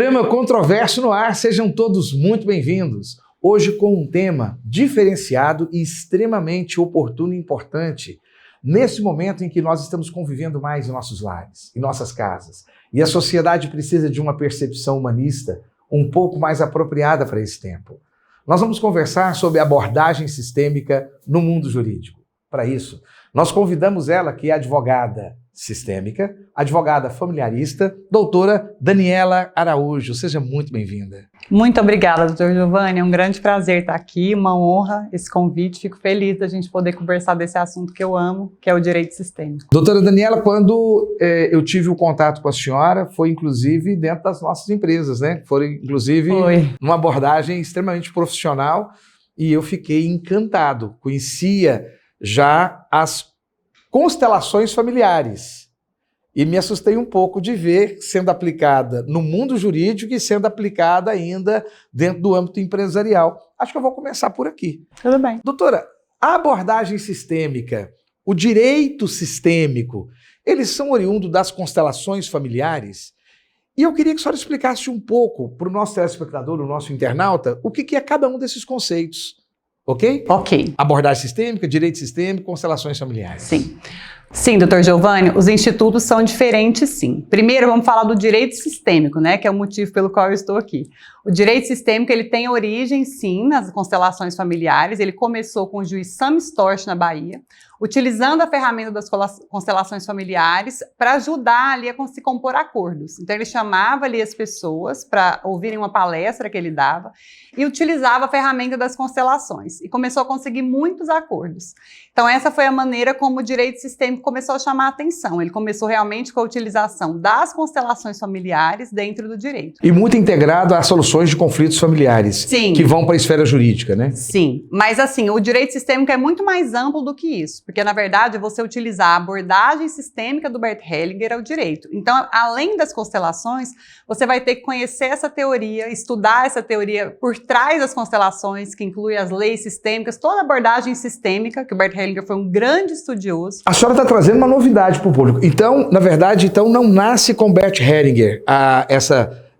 Programa Controverso no ar, sejam todos muito bem-vindos. Hoje com um tema diferenciado e extremamente oportuno e importante, nesse momento em que nós estamos convivendo mais em nossos lares, em nossas casas, e a sociedade precisa de uma percepção humanista um pouco mais apropriada para esse tempo. Nós vamos conversar sobre abordagem sistêmica no mundo jurídico. Para isso, nós convidamos ela, que é advogada sistêmica, advogada familiarista, doutora Daniela Araújo. Seja muito bem-vinda. Muito obrigada, doutor Giovanni. É um grande prazer estar aqui, uma honra esse convite. Fico feliz da gente poder conversar desse assunto que eu amo, que é o direito sistêmico. Doutora Daniela, quando eu tive o contato com a senhora, foi inclusive dentro das nossas empresas, né? Foi inclusive numa abordagem extremamente profissional e eu fiquei encantado. Conhecia já as constelações familiares. E me assustei um pouco de ver sendo aplicada no mundo jurídico e sendo aplicada ainda dentro do âmbito empresarial. Acho que eu vou começar por aqui. Tudo bem. Doutora, a abordagem sistêmica, o direito sistêmico, eles são oriundos das constelações familiares? E eu queria que a senhora explicasse um pouco para o nosso telespectador, o nosso internauta, o que é cada um desses conceitos. Ok? Ok. Abordagem sistêmica, direito sistêmico, constelações familiares. Sim. Sim, doutor Giovanni, os institutos são diferentes, sim. Primeiro, vamos falar do direito sistêmico, né, que é o motivo pelo qual eu estou aqui. O direito sistêmico, ele tem origem, sim, nas constelações familiares. Ele começou com o juiz Sam Storch, na Bahia, utilizando a ferramenta das constelações familiares para ajudar ali a se compor acordos. Então, ele chamava ali as pessoas para ouvirem uma palestra que ele dava e utilizava a ferramenta das constelações. E começou a conseguir muitos acordos. Então, essa foi a maneira como o direito sistêmico começou a chamar a atenção. Ele começou realmente com a utilização das constelações familiares dentro do direito. E muito integrado às soluções de conflitos familiares. Sim. Que vão para a esfera jurídica, né? Sim, mas assim, o direito sistêmico é muito mais amplo do que isso, porque na verdade você utilizar a abordagem sistêmica do Bert Hellinger ao direito. Então, além das constelações, você vai ter que conhecer essa teoria, estudar essa teoria por trás das constelações, que inclui as leis sistêmicas, toda a abordagem sistêmica, que o Bert Hellinger foi um grande estudioso. A senhora está trazendo uma novidade para o público. Então, na verdade, não nasce com Bert Hellinger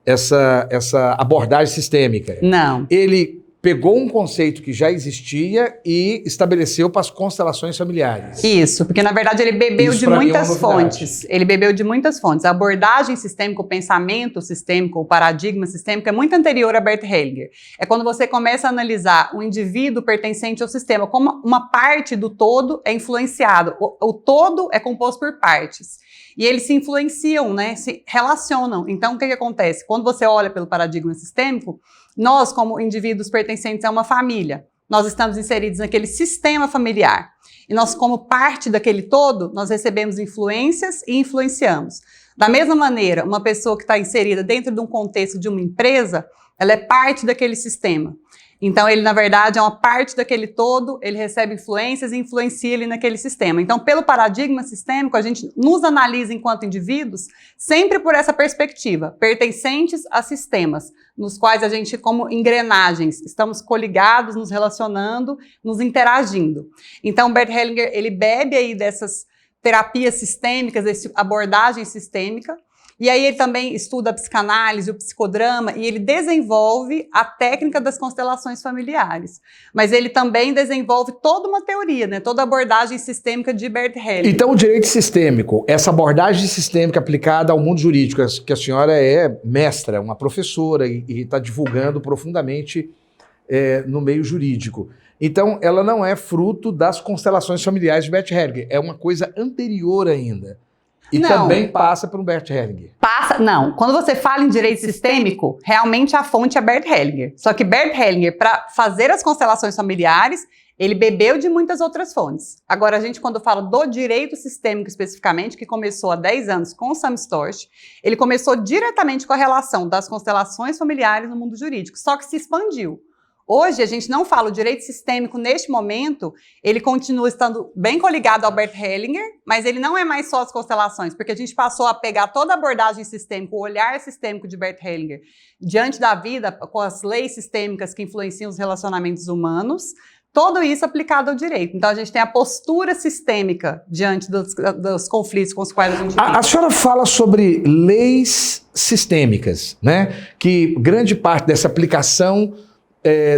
essa abordagem sistêmica. Não. Ele pegou um conceito que já existia e estabeleceu para as constelações familiares. Isso, porque na verdade ele bebeu de muitas fontes. Ele bebeu de muitas fontes. A abordagem sistêmica, o pensamento sistêmico, o paradigma sistêmico é muito anterior a Bert Hellinger. É quando você começa a analisar o indivíduo pertencente ao sistema, como uma parte do todo é influenciado. O todo é composto por partes. E eles se influenciam, né? Se relacionam. Então, o que acontece? Quando você olha pelo paradigma sistêmico, nós, como indivíduos pertencentes a uma família, nós estamos inseridos naquele sistema familiar. E nós, como parte daquele todo, nós recebemos influências e influenciamos. Da mesma maneira, uma pessoa que está inserida dentro de um contexto de uma empresa, ela é parte daquele sistema. Então, ele, na verdade, é uma parte daquele todo, ele recebe influências e influencia ele naquele sistema. Então, pelo paradigma sistêmico, a gente nos analisa enquanto indivíduos sempre por essa perspectiva, pertencentes a sistemas, nos quais a gente, como engrenagens, estamos coligados, nos relacionando, nos interagindo. Então, Bert Hellinger, ele bebe aí dessas terapias sistêmicas, dessa abordagem sistêmica, e aí ele também estuda a psicanálise, o psicodrama, e ele desenvolve a técnica das constelações familiares. Mas ele também desenvolve toda uma teoria, né? Toda a abordagem sistêmica de Bert Hellinger. Então o direito sistêmico, essa abordagem sistêmica aplicada ao mundo jurídico, que a senhora é mestra, uma professora e está divulgando profundamente no meio jurídico. Então ela não é fruto das constelações familiares de Bert Hellinger, é uma coisa anterior ainda. E não, também passa por um Bert Hellinger. Não. Quando você fala em direito sistêmico, realmente a fonte é Bert Hellinger. Só que Bert Hellinger, para fazer as constelações familiares, ele bebeu de muitas outras fontes. Agora, a gente, quando fala do direito sistêmico especificamente, que começou há 10 anos com Sam Storch, ele começou diretamente com a relação das constelações familiares no mundo jurídico, só que se expandiu. Hoje, a gente não fala o direito sistêmico neste momento, ele continua estando bem coligado ao Bert Hellinger, mas ele não é mais só as constelações, porque a gente passou a pegar toda a abordagem sistêmica, o olhar sistêmico de Bert Hellinger, diante da vida, com as leis sistêmicas que influenciam os relacionamentos humanos, Tudo isso aplicado ao direito. Então, a gente tem a postura sistêmica diante dos conflitos com os quais a gente vive. A senhora fala sobre leis sistêmicas, né? Que grande parte dessa aplicação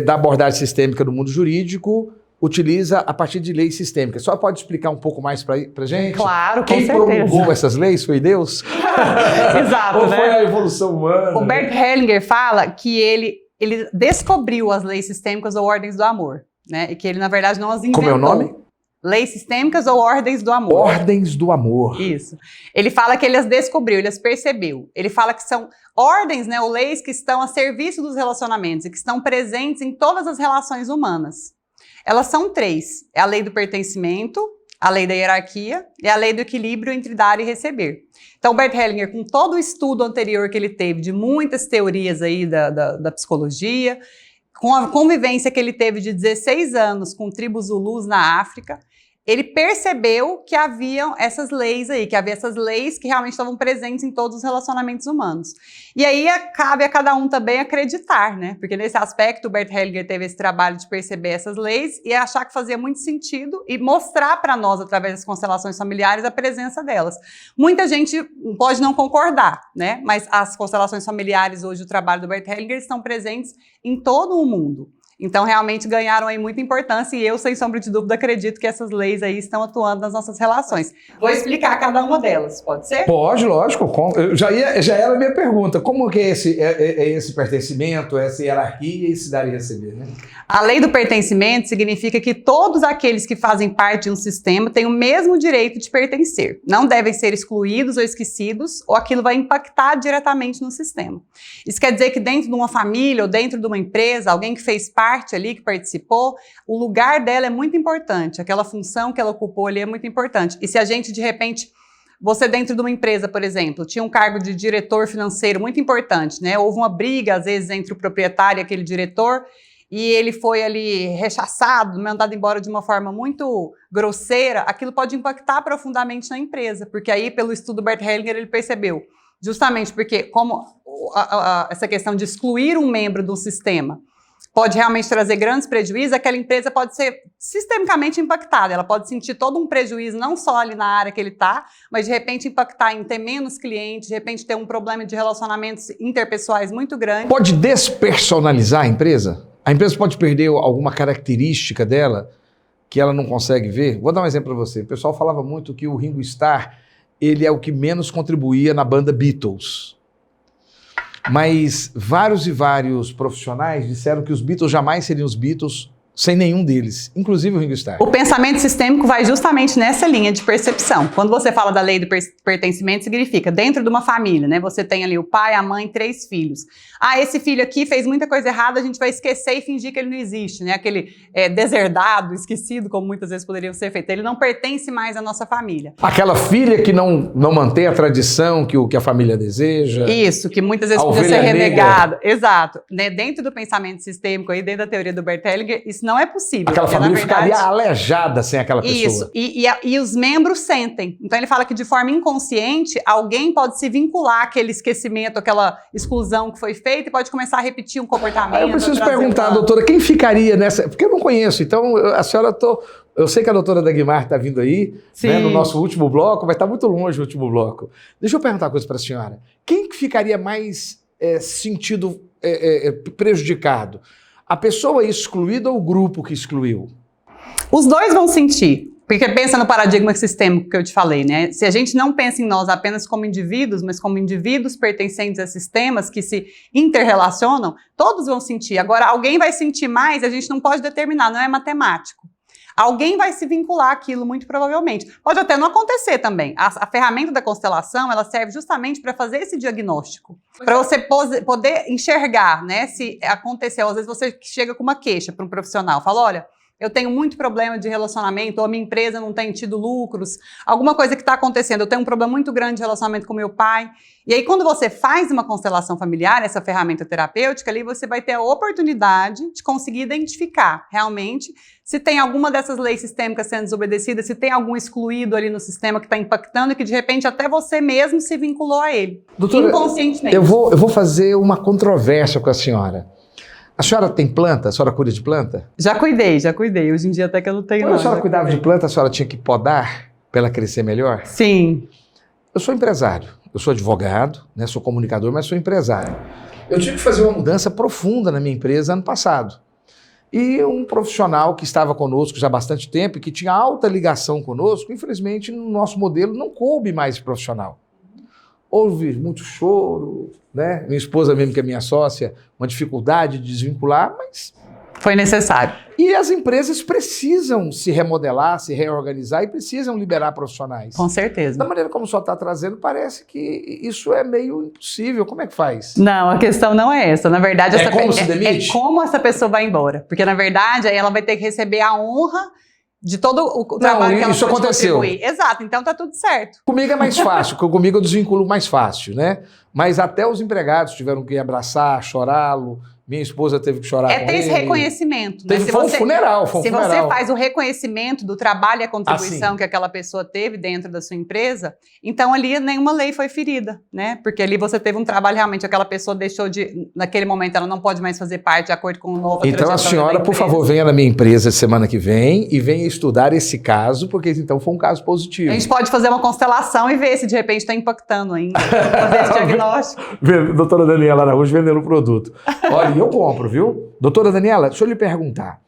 da abordagem sistêmica no mundo jurídico utiliza a partir de leis sistêmicas. Só pode explicar um pouco mais para a gente? Claro, com Quem certeza. promulgou essas leis foi Deus? Exato, Ou né? foi a evolução humana? O Bert Hellinger fala que ele descobriu as leis sistêmicas ou ordens do amor, né? E que ele, na verdade, não as inventou. Como é o nome? Leis sistêmicas ou ordens do amor. Ordens do amor. Isso. Ele fala que ele as descobriu, ele as percebeu. Ele fala que são ordens, né, ou leis que estão a serviço dos relacionamentos e que estão presentes em todas as relações humanas. Elas são 3. É a lei do pertencimento, a lei da hierarquia e a lei do equilíbrio entre dar e receber. Então, Bert Hellinger, com todo o estudo anterior que ele teve de muitas teorias aí da psicologia, com a convivência que ele teve de 16 anos com tribos Zulus na África, ele percebeu que haviam essas leis aí, que havia essas leis que realmente estavam presentes em todos os relacionamentos humanos. E aí cabe a cada um também acreditar, né? Porque nesse aspecto o Bert Hellinger teve esse trabalho de perceber essas leis e achar que fazia muito sentido e mostrar para nós, através das constelações familiares, a presença delas. Muita gente pode não concordar, né? Mas as constelações familiares hoje, o trabalho do Bert Hellinger, estão presentes em todo o mundo. Então, realmente ganharam aí muita importância e eu, sem sombra de dúvida, acredito que essas leis aí estão atuando nas nossas relações. Vou explicar cada uma delas, pode ser? Pode, lógico. Já era a minha pergunta. Como que é esse pertencimento, essa hierarquia e esse dar e receber, né? A lei do pertencimento significa que todos aqueles que fazem parte de um sistema têm o mesmo direito de pertencer. Não devem ser excluídos ou esquecidos, ou aquilo vai impactar diretamente no sistema. Isso quer dizer que dentro de uma família ou dentro de uma empresa, alguém que fez parte ali, que participou, o lugar dela é muito importante. Aquela função que ela ocupou ali é muito importante. E se a gente, de repente, você dentro de uma empresa, por exemplo, tinha um cargo de diretor financeiro muito importante, né? Houve uma briga, às vezes, entre o proprietário e aquele diretor, e ele foi ali rechaçado, mandado embora de uma forma muito grosseira, aquilo pode impactar profundamente na empresa, porque aí, pelo estudo do Bert Hellinger, ele percebeu, justamente porque como essa questão de excluir um membro de um sistema pode realmente trazer grandes prejuízos, aquela empresa pode ser sistemicamente impactada, ela pode sentir todo um prejuízo, não só ali na área que ele está, mas de repente impactar em ter menos clientes, de repente ter um problema de relacionamentos interpessoais muito grande. Pode despersonalizar a empresa? A empresa pode perder alguma característica dela que ela não consegue ver? Vou dar um exemplo para você. O pessoal falava muito que o Ringo Starr, ele é o que menos contribuía na banda Beatles. Mas vários e vários profissionais disseram que os Beatles jamais seriam os Beatles sem nenhum deles, inclusive o Ringo Starr. O pensamento sistêmico vai justamente nessa linha de percepção. Quando você fala da lei do pertencimento, significa, dentro de uma família, né? Você tem ali o pai, a mãe, 3 filhos. Ah, esse filho aqui fez muita coisa errada, a gente vai esquecer e fingir que ele não existe, né? Aquele deserdado, esquecido, como muitas vezes poderiam ser feito. Ele não pertence mais à nossa família. Aquela filha que não mantém a tradição que a família deseja. Isso, que muitas vezes podia ser renegado. Exato. Né? Dentro do pensamento sistêmico, aí, dentro da teoria do Bert Hellinger, isso não é possível. Aquela porque, família na verdade, ficaria aleijada sem aquela pessoa. Isso, e os membros sentem. Então ele fala que de forma inconsciente, alguém pode se vincular àquele esquecimento, àquela exclusão que foi feita e pode começar a repetir um comportamento. Eu preciso perguntar, doutora, quem ficaria nessa... Porque eu não conheço, então a senhora... Eu sei que a doutora Dagmar está vindo aí, né, no nosso último bloco, vai estar muito longe o último bloco. Deixa eu perguntar uma coisa para a senhora. Quem que ficaria mais sentido prejudicado? A pessoa excluída ou o grupo que excluiu? Os dois vão sentir. Porque pensa no paradigma sistêmico que eu te falei, né? Se a gente não pensa em nós apenas como indivíduos, mas como indivíduos pertencentes a sistemas que se interrelacionam, todos vão sentir. Agora, alguém vai sentir mais, a gente não pode determinar, não é matemático. Alguém vai se vincular àquilo, muito provavelmente. Pode até não acontecer também. A ferramenta da constelação, ela serve justamente para fazer esse diagnóstico. Para você poder enxergar, né, se aconteceu. Às vezes você chega com uma queixa para um profissional, fala, olha, eu tenho muito problema de relacionamento, ou a minha empresa não tem tido lucros, alguma coisa que está acontecendo, eu tenho um problema muito grande de relacionamento com meu pai. E aí, quando você faz uma constelação familiar, essa ferramenta terapêutica, ali você vai ter a oportunidade de conseguir identificar realmente se tem alguma dessas leis sistêmicas sendo desobedecida, se tem algum excluído ali no sistema que está impactando e que, de repente, até você mesmo se vinculou a ele, doutora, inconscientemente. Eu vou fazer uma controvérsia com a senhora. A senhora tem planta? A senhora cuida de planta? Já cuidei. Hoje em dia até que eu não tenho. Quando a senhora cuidava de planta, a senhora tinha que podar para ela crescer melhor? Sim. Eu sou empresário, eu sou advogado, né, sou comunicador, mas sou empresário. Eu tive que fazer uma mudança profunda na minha empresa ano passado. E um profissional que estava conosco já há bastante tempo e que tinha alta ligação conosco, infelizmente no nosso modelo não coube mais esse profissional. Houve muito choro, né? Minha esposa mesmo, que é minha sócia, uma dificuldade de desvincular, mas... Foi necessário. E as empresas precisam se remodelar, se reorganizar e precisam liberar profissionais. Com certeza. Da maneira como o senhor está trazendo, parece que isso é meio impossível. Como é que faz? Não, a questão não é essa. Na verdade, É como se demite? É como essa pessoa vai embora. Porque, na verdade, aí ela vai ter que receber a honra de todo o trabalho que ela isso pode aconteceu. contribuir. Exato, então tá tudo certo. Comigo é mais fácil, porque comigo eu desvinculo mais fácil, né? Mas até os empregados tiveram que abraçar, chorá-lo. Minha esposa teve que chorar com ele. É ter esse reconhecimento. Né? Foi um funeral. Se você faz o reconhecimento do trabalho e a contribuição que aquela pessoa teve dentro da sua empresa, então ali nenhuma lei foi ferida, né? Porque ali você teve um trabalho realmente, aquela pessoa deixou de, naquele momento ela não pode mais fazer parte de acordo com o novo. Então a senhora, por favor, venha na minha empresa semana que vem e venha estudar esse caso, porque então foi um caso positivo. A gente pode fazer uma constelação e ver se de repente está impactando ainda, fazer esse diagnóstico. Doutora Daniela Araújo vendendo o produto. Olha, eu compro, viu? Doutora Daniela, deixa eu lhe perguntar.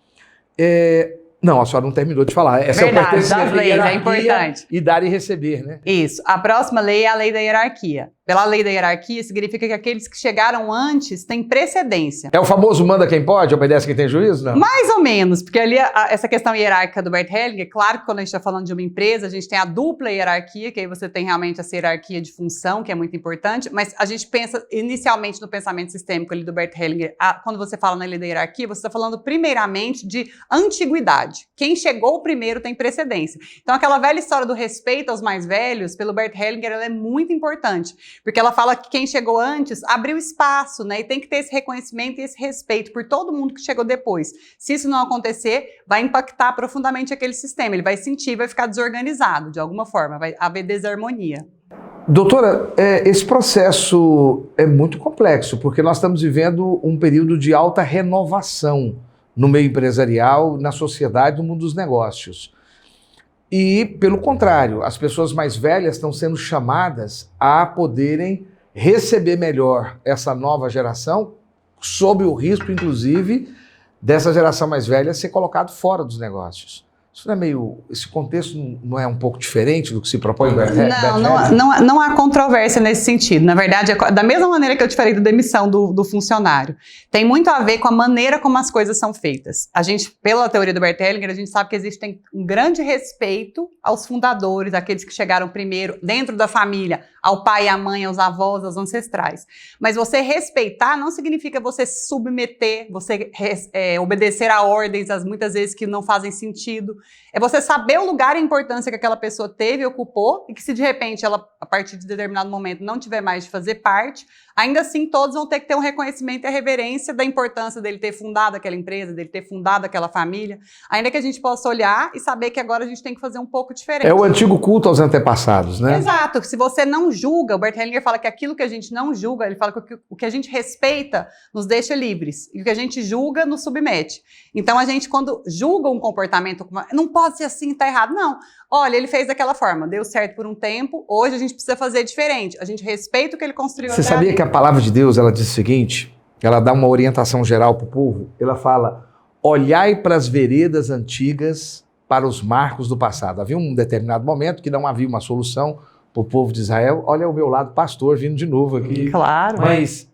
Não, a senhora não terminou de falar. Essa verdade, é das leis, é importante. E dar e receber, né? Isso. A próxima lei é a lei da hierarquia. Pela lei da hierarquia, significa que aqueles que chegaram antes têm precedência. É o famoso manda quem pode, obedece quem tem juízo, não? Mais ou menos, porque ali essa questão hierárquica do Bert Hellinger, claro que quando a gente está falando de uma empresa, a gente tem a dupla hierarquia, que aí você tem realmente essa hierarquia de função, que é muito importante, mas a gente pensa inicialmente no pensamento sistêmico ali do Bert Hellinger, quando você fala na lei da hierarquia, você está falando primeiramente de antiguidade. Quem chegou primeiro tem precedência. Então aquela velha história do respeito aos mais velhos, pelo Bert Hellinger, ela é muito importante. Porque ela fala que quem chegou antes abriu espaço, né? E tem que ter esse reconhecimento e esse respeito por todo mundo que chegou depois. Se isso não acontecer, vai impactar profundamente aquele sistema. Ele vai sentir, vai ficar desorganizado de alguma forma, vai haver desarmonia. Doutora, esse processo é muito complexo, porque nós estamos vivendo um período de alta renovação no meio empresarial, na sociedade, no mundo dos negócios. E, pelo contrário, as pessoas mais velhas estão sendo chamadas a poderem receber melhor essa nova geração, sob o risco, inclusive, dessa geração mais velha ser colocado fora dos negócios. Isso não é meio... Esse contexto não é um pouco diferente do que se propõe? Não há controvérsia nesse sentido. Na verdade, é da mesma maneira que eu te falei da demissão do funcionário. Tem muito a ver com a maneira como as coisas são feitas. A gente, pela teoria do Bert Hellinger, a gente sabe que existe um grande respeito aos fundadores, aqueles que chegaram primeiro dentro da família, ao pai, à mãe, aos avós, aos ancestrais. Mas você respeitar não significa você se submeter, você obedecer a ordens, muitas vezes que não fazem sentido. É você saber o lugar e a importância que aquela pessoa teve e ocupou, e que se de repente ela, a partir de determinado momento, não tiver mais de fazer parte, ainda assim todos vão ter que ter um reconhecimento e a reverência da importância dele ter fundado aquela empresa, dele ter fundado aquela família, ainda que a gente possa olhar e saber que agora a gente tem que fazer um pouco diferente. É o antigo culto aos antepassados, né? Exato. Se você não julga, o Bert Hellinger fala que aquilo que a gente não julga, ele fala que o que a gente respeita nos deixa livres, e o que a gente julga nos submete. Então a gente, quando julga um comportamento, não pode ser assim, tá errado. Não. Olha, ele fez daquela forma, deu certo por um tempo, hoje a gente precisa fazer diferente. A gente respeita o que ele construiu. Você sabia que a palavra de Deus, ela diz o seguinte, ela dá uma orientação geral para o povo, ela fala, olhai para as veredas antigas, para os marcos do passado. Havia um determinado momento que não havia uma solução para o povo de Israel. Olha o meu lado pastor vindo de novo aqui. Claro. Mas,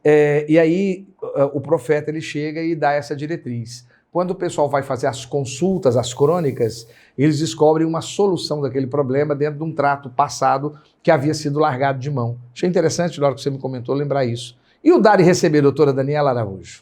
e aí o profeta ele chega e dá essa diretriz. Quando o pessoal vai fazer as consultas, as crônicas, eles descobrem uma solução daquele problema dentro de um trato passado que havia sido largado de mão. Achei interessante, na hora que você me comentou, lembrar isso. E o dar e receber, doutora Daniela Araújo?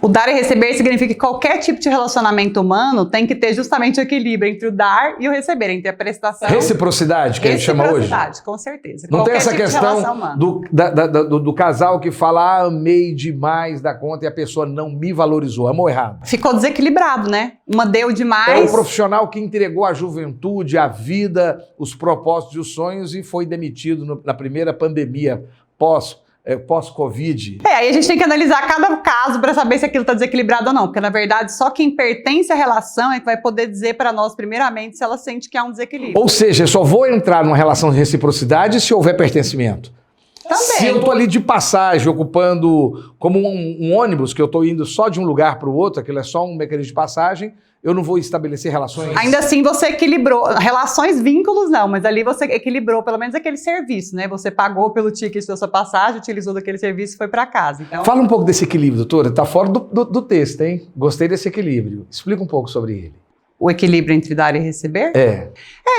O dar e receber significa que qualquer tipo de relacionamento humano tem que ter justamente o equilíbrio entre o dar e o receber, entre a prestação... Reciprocidade, que a gente chama hoje? Reciprocidade, com certeza. Não tem essa questão do casal que fala, amei demais da conta e a pessoa não me valorizou. Amou errado. Ficou desequilibrado, né? Uma deu demais... É o profissional que entregou a juventude, a vida, os propósitos e os sonhos e foi demitido na primeira pandemia pós pós-Covid? Aí a gente tem que analisar cada caso para saber se aquilo está desequilibrado ou não, porque na verdade só quem pertence à relação é que vai poder dizer para nós primeiramente se ela sente que há um desequilíbrio. Ou seja, eu só vou entrar numa relação de reciprocidade se houver pertencimento. Também. Se eu estou ali de passagem, ocupando como um ônibus, que eu estou indo só de um lugar para o outro, aquilo é só um mecanismo de passagem, eu não vou estabelecer relações... Ainda assim você equilibrou, relações, vínculos não, mas ali você equilibrou pelo menos aquele serviço, né? Você pagou pelo ticket da sua passagem, utilizou daquele serviço e foi para casa. Então... Fala um pouco desse equilíbrio, doutora. Está fora do texto, hein? Gostei desse equilíbrio. Explica um pouco sobre ele. O equilíbrio entre dar e receber? É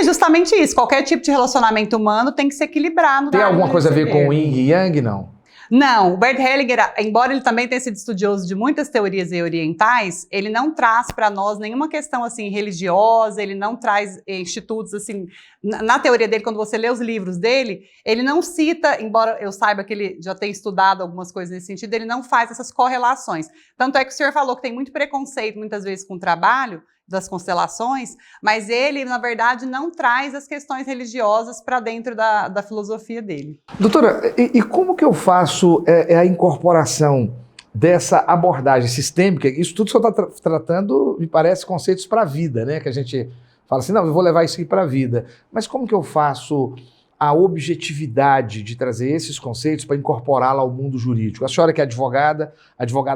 justamente isso. Qualquer tipo de relacionamento humano tem que se equilibrar no dar e receber. Tem alguma coisa a ver com o yin e yang, não? Não, o Bert Hellinger, embora ele também tenha sido estudioso de muitas teorias orientais, ele não traz para nós nenhuma questão assim religiosa, ele não traz institutos assim, na teoria dele, quando você lê os livros dele, ele não cita, embora eu saiba que ele já tem estudado algumas coisas nesse sentido, ele não faz essas correlações. Tanto é que o senhor falou que tem muito preconceito muitas vezes com o trabalho das constelações, mas ele, na verdade, não traz as questões religiosas para dentro da filosofia dele. Doutora, e como que eu faço a incorporação dessa abordagem sistêmica? Isso tudo só está tratando, me parece, conceitos para a vida, né? Que a gente fala assim, não, eu vou levar isso aqui para a vida. Mas como que eu faço a objetividade de trazer esses conceitos para incorporá-la ao mundo jurídico? A senhora que é advogada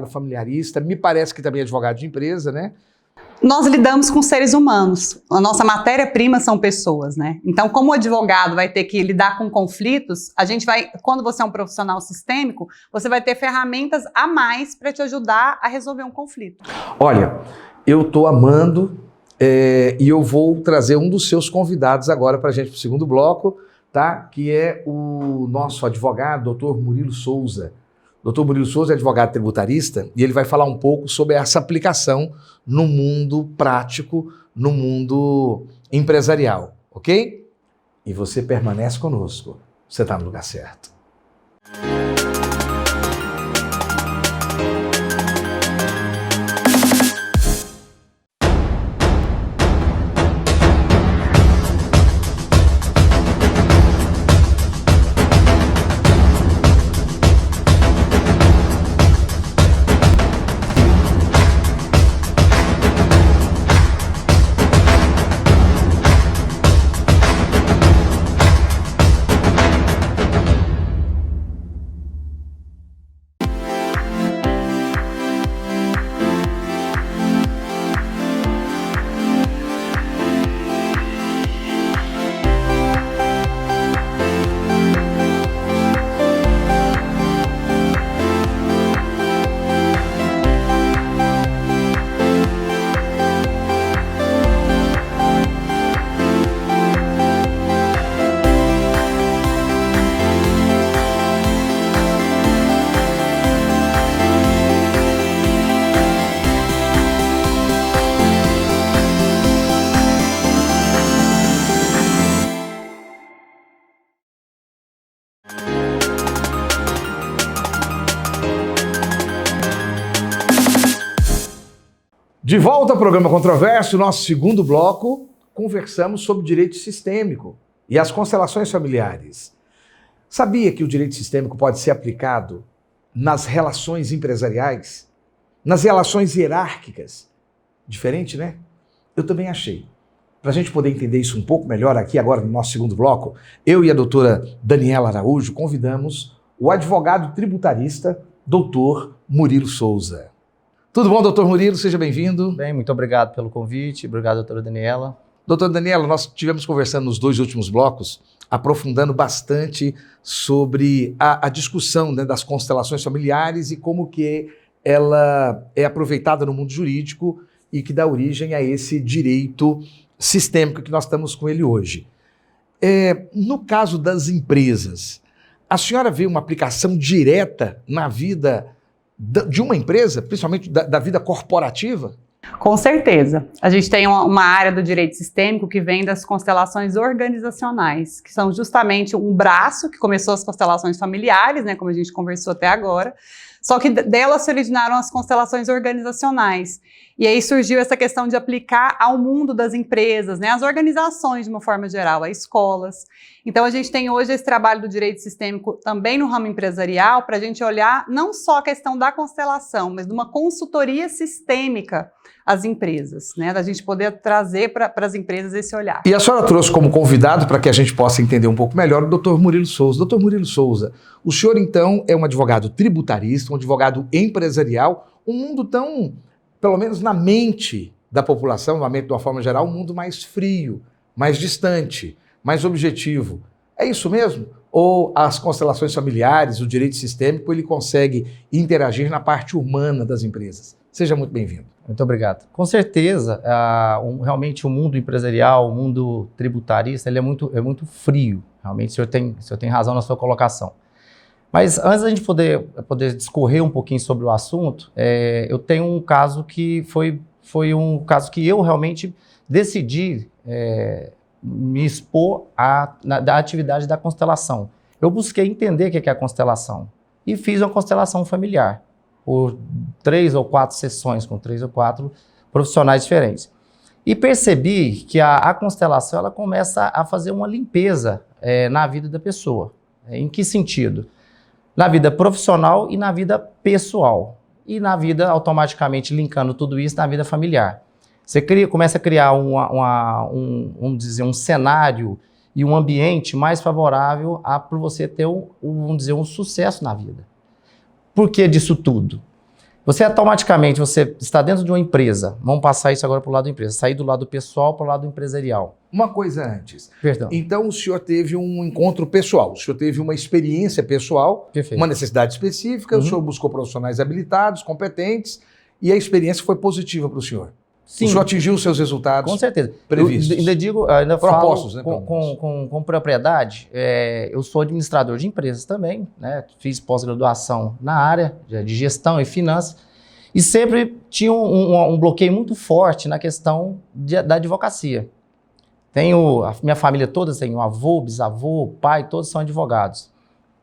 familiarista, me parece que também é advogada de empresa, né? Nós lidamos com seres humanos, a nossa matéria-prima são pessoas, né? Então, como o advogado vai ter que lidar com conflitos, a gente vai, quando você é um profissional sistêmico, você vai ter ferramentas a mais para te ajudar a resolver um conflito. Olha, eu estou amando e eu vou trazer um dos seus convidados agora para a gente, para o segundo bloco, tá? Que é o nosso advogado, doutor Murilo Souza. Doutor Murilo Souza é advogado tributarista e ele vai falar um pouco sobre essa aplicação no mundo prático, no mundo empresarial, ok? E você permanece conosco. Você está no lugar certo. De volta ao programa Controverso, nosso segundo bloco, conversamos sobre direito sistêmico e as constelações familiares. Sabia que o direito sistêmico pode ser aplicado nas relações empresariais, nas relações hierárquicas? Diferente, né? Eu também achei. Para a gente poder entender isso um pouco melhor aqui agora no nosso segundo bloco, eu e a doutora Daniela Araújo convidamos o advogado tributarista, doutor Murilo Souza. Tudo bom, doutor Murilo? Seja bem-vindo. Bem, muito obrigado pelo convite. Obrigado, doutora Daniela. Doutora Daniela, nós estivemos conversando nos 2 últimos blocos, aprofundando bastante sobre a discussão, né, das constelações familiares e como que ela é aproveitada no mundo jurídico e que dá origem a esse direito sistêmico que nós estamos com ele hoje. No caso das empresas, a senhora vê uma aplicação direta na vida de uma empresa, principalmente da vida corporativa? Com certeza. A gente tem uma área do direito sistêmico que vem das constelações organizacionais, que são justamente um braço que começou as constelações familiares, né, como a gente conversou até agora, Só que delas se originaram as constelações organizacionais. E aí surgiu essa questão de aplicar ao mundo das empresas, né, as organizações de uma forma geral, as escolas. Então a gente tem hoje esse trabalho do direito sistêmico também no ramo empresarial para a gente olhar não só a questão da constelação, mas de uma consultoria sistêmica às empresas, né, da gente poder trazer para as empresas esse olhar. E a senhora trouxe como convidado, para que a gente possa entender um pouco melhor, o Dr. Murilo Souza. Dr. Murilo Souza, o senhor então é um advogado tributarista, um advogado empresarial, um mundo tão, pelo menos na mente da população, na mente de uma forma geral, um mundo mais frio, mais distante, mais objetivo. É isso mesmo? Ou as constelações familiares, o direito sistêmico, ele consegue interagir na parte humana das empresas? Seja muito bem-vindo. Muito obrigado. Com certeza, realmente o mundo empresarial, o mundo tributarista, ele é muito frio. Realmente, o senhor tem razão na sua colocação. Mas antes da gente poder discorrer um pouquinho sobre o assunto, eu tenho um caso que foi um caso que eu realmente decidi me expor da atividade da constelação. Eu busquei entender o que é a constelação e fiz uma constelação familiar, por 3 ou 4 sessões com 3 ou 4 profissionais diferentes. E percebi que a constelação ela começa a fazer uma limpeza na vida da pessoa. Em que sentido? Na vida profissional e na vida pessoal. E na vida, automaticamente, linkando tudo isso na vida familiar. Você começa a criar vamos dizer, um cenário e um ambiente mais favorável para você ter, vamos dizer, um sucesso na vida. Por que disso tudo? Você automaticamente, você está dentro de uma empresa, vamos passar isso agora para o lado da empresa, sair do lado pessoal para o lado empresarial. Uma coisa antes. Perdão. Então o senhor teve um encontro pessoal, o senhor teve uma experiência pessoal, Perfeito. Uma necessidade específica, o senhor buscou profissionais habilitados, competentes, e a experiência foi positiva para o senhor. Sim. O senhor atingiu os seus resultados com certeza. previstos. Ainda propostos, falo né, com propriedade. Eu sou administrador de empresas também, né? Fiz pós-graduação na área de gestão e finanças e sempre tinha um bloqueio muito forte na questão da advocacia. A minha família toda tem um avô, bisavô, pai, todos são advogados.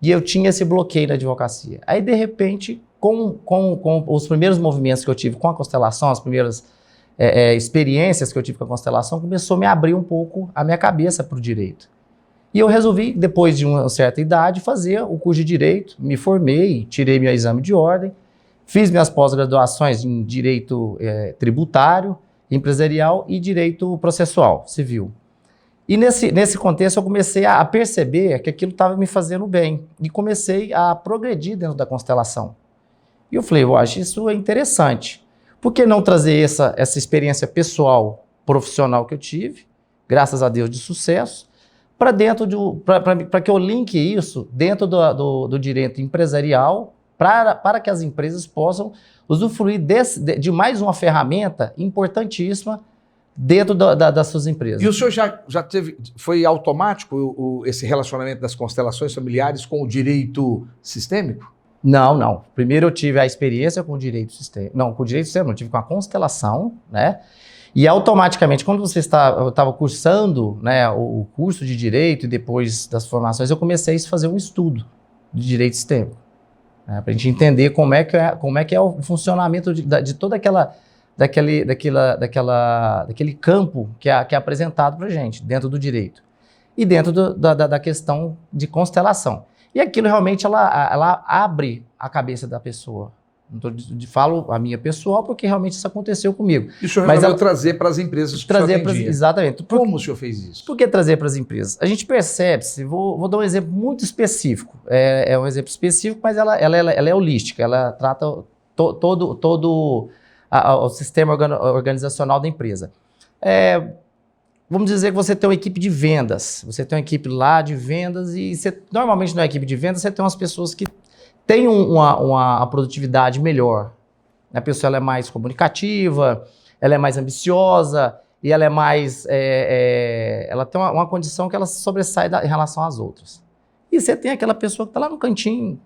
E eu tinha esse bloqueio na advocacia. Aí, de repente, com os primeiros movimentos que eu tive com a constelação, as primeiras experiências que eu tive com a constelação, começou a me abrir um pouco a minha cabeça para o direito. E eu resolvi, depois de uma certa idade, fazer o curso de Direito, me formei, tirei meu exame de ordem, fiz minhas pós-graduações em Direito Tributário, Empresarial e Direito Processual, Civil. E nesse contexto eu comecei a perceber que aquilo estava me fazendo bem e comecei a progredir dentro da constelação. E eu falei, eu acho isso interessante. Por que não trazer essa experiência pessoal, profissional que eu tive, graças a Deus de sucesso, para que eu linke isso dentro do direito empresarial, para que as empresas possam usufruir de mais uma ferramenta importantíssima dentro das suas empresas. E o senhor já teve, foi automático esse relacionamento das constelações familiares com o direito sistêmico? Não. Primeiro eu tive a experiência com o direito sistêmico. Não, com o direito sistêmico, eu tive com a constelação, né? E automaticamente, quando eu estava cursando, né, o curso de direito e depois das formações, eu comecei a fazer um estudo de direito sistêmico, né, para a gente entender como é que é o funcionamento de toda daquele campo que é apresentado para a gente, dentro do direito. E dentro da questão de constelação. E aquilo realmente ela abre a cabeça da pessoa. Não falo a minha pessoal, porque realmente isso aconteceu comigo. E o senhor resolveu trazer para as empresas que o senhor atendia. Exatamente. Como o senhor fez isso? Por que trazer para as empresas? A gente percebe, vou dar um exemplo muito específico. É um exemplo específico, mas ela é holística. Ela trata todo o sistema organizacional da empresa. Vamos dizer que você tem uma equipe de vendas. Você tem uma equipe lá de vendas e normalmente na equipe de vendas você tem umas pessoas que têm uma produtividade melhor. A pessoa ela é mais comunicativa, ela é mais ambiciosa e ela é mais... ela tem uma condição que ela sobressai em relação às outras. E você tem aquela pessoa que está lá no cantinho,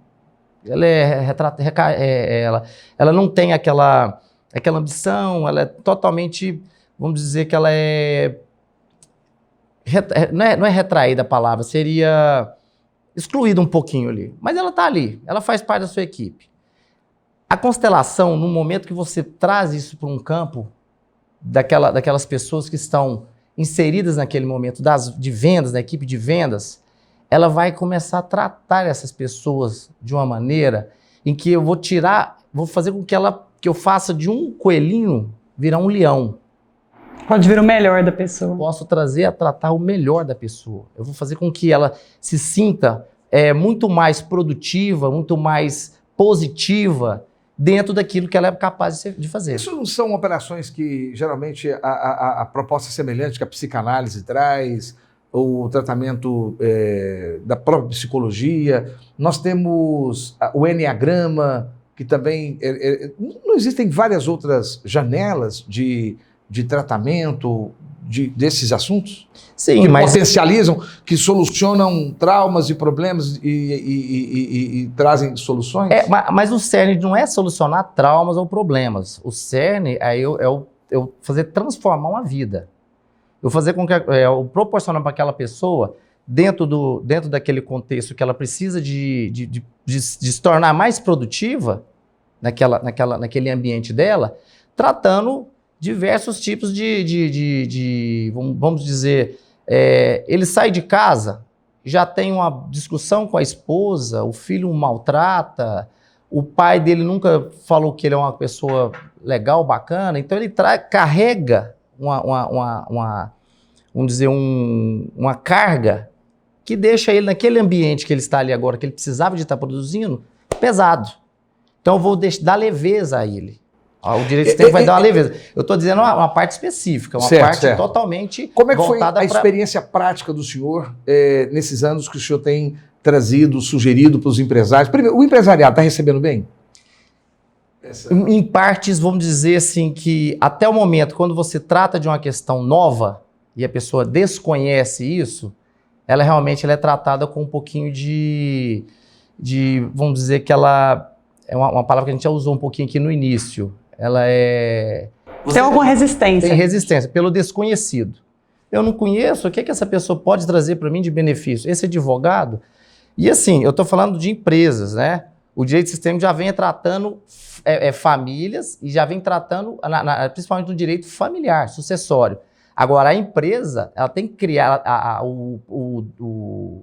ela não tem aquela ambição, ela é totalmente, vamos dizer que ela não é retraída a palavra, seria excluída um pouquinho ali. Mas ela está ali, ela faz parte da sua equipe. A constelação, no momento que você traz isso para um campo, daquelas pessoas que estão inseridas naquele momento de vendas, da equipe de vendas, ela vai começar a tratar essas pessoas de uma maneira em que eu vou fazer com que eu faça de um coelhinho virar um leão. Pode vir o melhor da pessoa. Posso trazer a tratar o melhor da pessoa. Eu vou fazer com que ela se sinta muito mais produtiva, muito mais positiva dentro daquilo que ela é capaz de fazer. Isso não são operações que geralmente a proposta é semelhante que a psicanálise traz, ou o tratamento da própria psicologia. Nós temos o enneagrama, que também... não existem várias outras janelas de tratamento desses assuntos? Sim, que mas... potencializam, que solucionam traumas e problemas e trazem soluções? Mas o cerne não é solucionar traumas ou problemas. O cerne é eu fazer transformar uma vida. Eu fazer com que eu proporcionar para aquela pessoa, dentro daquele contexto que ela precisa de se tornar mais produtiva naquele ambiente dela, tratando diversos tipos vamos dizer, ele sai de casa, já tem uma discussão com a esposa, o filho o maltrata, o pai dele nunca falou que ele é uma pessoa legal, bacana, então ele carrega vamos dizer, uma carga que deixa ele naquele ambiente que ele está ali agora, que ele precisava de estar produzindo, pesado. Então eu vou dar leveza a ele. O direito sistêmico vai dar uma leveza. Eu estou dizendo uma parte específica, uma parte totalmente Como é que foi a experiência prática do senhor nesses anos que o senhor tem trazido, sugerido para os empresários? Primeiro, o empresariado está recebendo bem? Em partes, vamos dizer assim, que até o momento, quando você trata de uma questão nova e a pessoa desconhece isso, ela realmente é tratada com um pouquinho vamos dizer que ela... É uma palavra que a gente já usou um pouquinho aqui no início. Ela tem alguma resistência. Tem resistência, pelo desconhecido. Eu não conheço, o que essa pessoa pode trazer para mim de benefício? Esse advogado... E assim, eu estou falando de empresas, né? O direito sistêmico já vem tratando famílias e já vem tratando, principalmente no direito familiar, sucessório. Agora, a empresa, ela tem que criar, o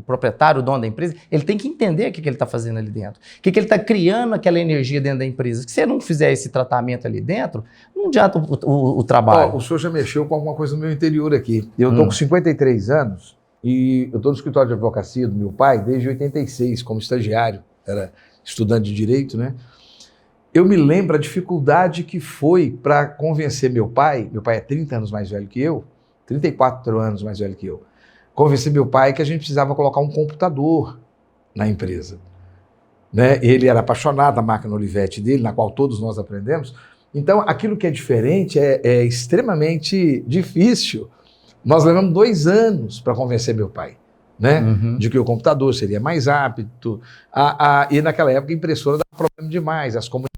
proprietário, o dono da empresa, ele tem que entender o que ele está fazendo ali dentro. O que ele está criando aquela energia dentro da empresa. Se você não fizer esse tratamento ali dentro, não adianta o trabalho. O senhor já mexeu com alguma coisa no meu interior aqui. Eu estou com 53 anos e eu estou no escritório de advocacia do meu pai desde 86, como estagiário. Era estudante de direito, né? Eu me lembro a dificuldade que foi para convencer meu pai é 30 anos mais velho que eu, 34 anos mais velho que eu, convencer meu pai que a gente precisava colocar um computador na empresa. Né? Ele era apaixonado da máquina Olivetti dele, na qual todos nós aprendemos. Então, aquilo que é diferente é extremamente difícil. Nós levamos 2 anos para convencer meu pai, né? De que o computador seria mais apto. E naquela época a impressora dava problema demais, as comunicações,